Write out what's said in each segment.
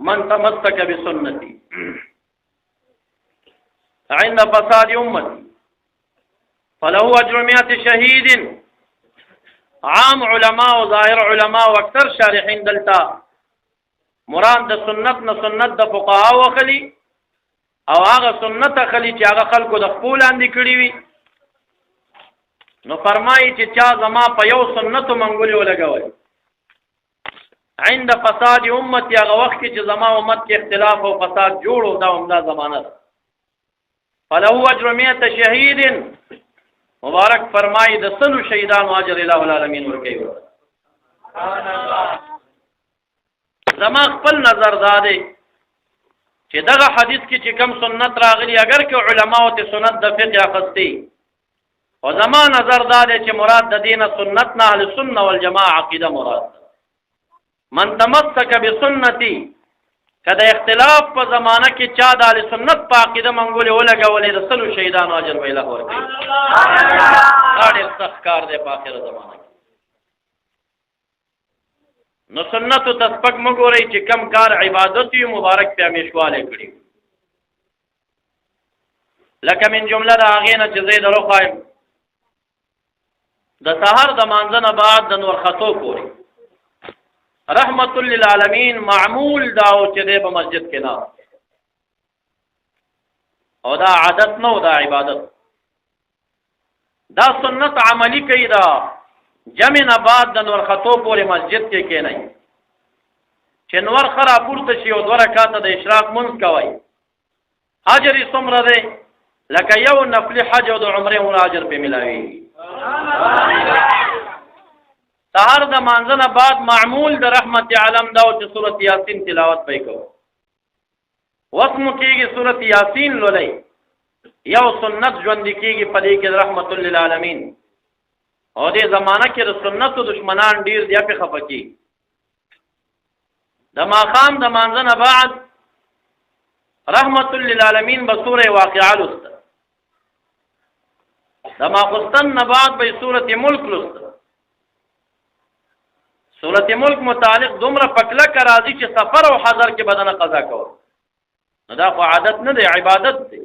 من تمسك بسنتي عند فساد امتي فله اجر 100 شهید. عام علماء او ظاهر علماء او اکثر شارحین دلتا مراد د سنت نه سنت د فقها وخلی او هغه سنت خلی چې هغه خلکو د خپل اندې کړی وي. نو فرمایي چې چا زما په یو سنت منګولې ولګوي عند فساد امت، هغه وخت کې چې زما امت کې اختلاف او فساد جوړو دا همدا زمانه ده. فله اجر 100 شهید. مبارک فرمایي د 100 شهیدانو اجر الہ العالمین ورکوي. زما خپل نظر داده چې دغه حدیث کې چې کم سنت راغلی اگر که علماء ته سنت د فقه اخستی، او زما نظر داده چې مراد د دینه سنت نه اهل سنت والجماعه عقیده مراد. من تمسک بسنتی، کله اختلاف په زمانہ کې چا د اهل سنت په عقیده منګولې ولګولې د 100 شهیدانو اجر به الہ ورکوي. دا ډېر سخت کار دی په آخره زمانہ کې. نو سنت ته تسبق مګورئ چې کم کار عبادت یو مبارک په همیشواله کړی. لکه من جمله د هغې نه چې زه درو خوایم د سحر د مانځه نه بعد د نور خطو پورې رحمت للعالمین معمول داو چې دی په مسجد کې نه، او دا عادت نه، دا عبادت. دا سنت عملی کوي. دا جمع نه بعد د نور خطو پورې مسجد کې کېنئ چې نور خرا پورته شي او 2 رکعاته د اشراق منځ کوئ. اجر یې څومره دی؟ لکه یو نفلي حج او د عمرې عمره اجر پې ملاوي. سحر د مانځه نه بعد معمول د رحمت عالم دا او چې سورۃ یاسین تلاوت پې کوو. وخت مو کېږي سورۃ یاسین لولئ، یو سنت ژوندې کېږي په دې کې د رحمت للعالمین. او دې زمانہ کې د سنتو دشمنان ډیر دی په خفه کې. د ماقام د مانځه نه بعد رحمت للعالمین به سوره واقعه لست، د ماخستن نه بعد به سوره ملک لست. سوره ملک متعلق دومره پکله راځي چې سفر او حضر کې بدن قضا کوي. نو دا خو عادت نه دی، عبادت دی.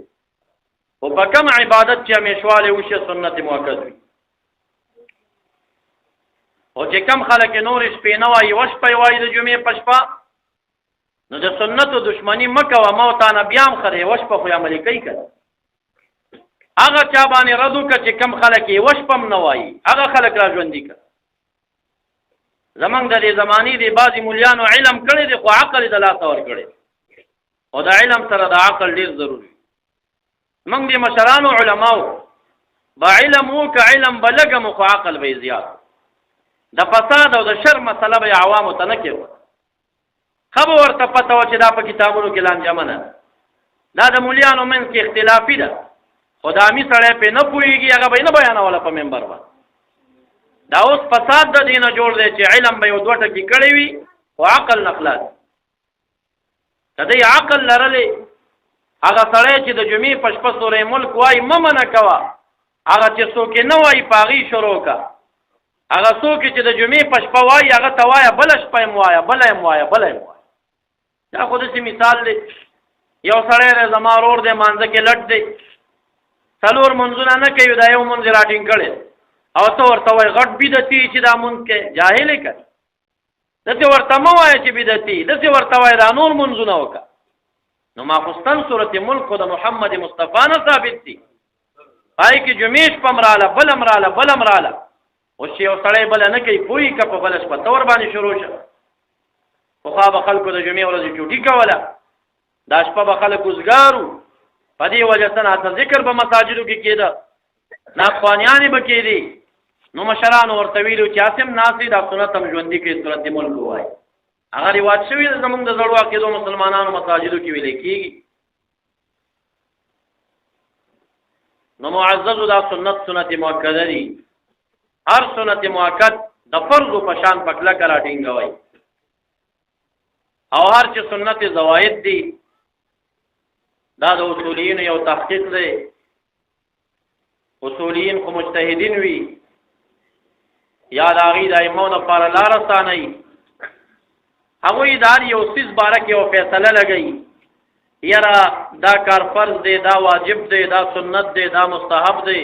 او په کوم عبادت چې همیشواله وشي سنت مؤکد وي. او چې کم خلک نور شپې نه وایي وشپې وایي د جمعې په شپه، نو د سنتو دشمنی مکوه موتانه بیام خره وشپه خو عملي کوي که هغه چا باندې ردو که چې کم خلک یې وشپم نه وایي هغه خلک را ژوندي که. زمونږ د دې زمانې د بعضې مولیانو علم کړی دی خو عقل یې د لاسه ورکړی، او د علم سره د عقل ډېر ضروري. موږ د مشرانو علماو با علم وو که علم به لږه مو خو عقل به یې زیات. د فساد او د شر مسله به عوامو ته نه کېږي. خبر ورته پته و چې دا په کتابونو کې لانجمه نه ده، دا د مولیانو منځ کې اختلافي ده، خو د عامي سړی پرې نه پوهېږي هغه به یې نه بیانوله په منبر باندې. دا اوس فساد د دې نه جوړ دی چې علم به یو 2 ټکي کړی وي خو عقل نه خلاص. که دی عقل لرلی هغه سړی چې د جمعې په شپه سورې ملک وایي مه منع کوه، هغه چې څوک یې نه وایي په هغې شروع که. هغه څوک چې د جمعې په شپه وایي هغه ته وایه بله شپه یې وایه بله یې وایه بله یې وایه. دا خو داسې مثال دی، یو سړی دی زما ورور دی مانځه کې لټ دی 4 منځونه نه کوي، دا یو منځ یې راټینګ کړی او ته ورته وایي غټ بدعتي چې دا منځ کې جاهل یې که. داسې ورته مه وایه چې بدعتي، داسې ورته وایه دا نور منځونه وکړه. نو ماخستن سورة ملک خو د محمد مصطفی نه ثابت دي، پای کې جمعې شپه م راله بله م راله بله م راله. اوس چې یو سړی بله نه کوي پوهي که په بله شپه ته ورباندې شروع شه. پخوا به خلکو د جمعې ورځې چوټي کوله، دا شپه به خلک اوزګارو، په دې وجه څه ذکر به مساجدو کې کېده، ناخوانیانې به کېدې. نو مشرانو ورته ویلو چې هسې ناست دا سنت هم ژوندي کړي سورت ملک ووایي. هغه رواج شوي ده زمونږ د زړو عقیدو مسلمانانو مساجدو کې ویلې کېږي. نو معززو دا سنت مؤکده دي. هر سنت مؤکد د فرضو په شان په کلکه راټینګوئ، او هر چې سنت زواید دي دا د اصولین یو تحقیق دی. اصولین خو مجتهدین وي، یا د هغې د ائمو لپاره لار اسانوي. هغوی دار یو سیز باره کې یو فیصله لګوي یاره دا کار فرض دی دا واجب دی دا سنت دی دا مستحب دی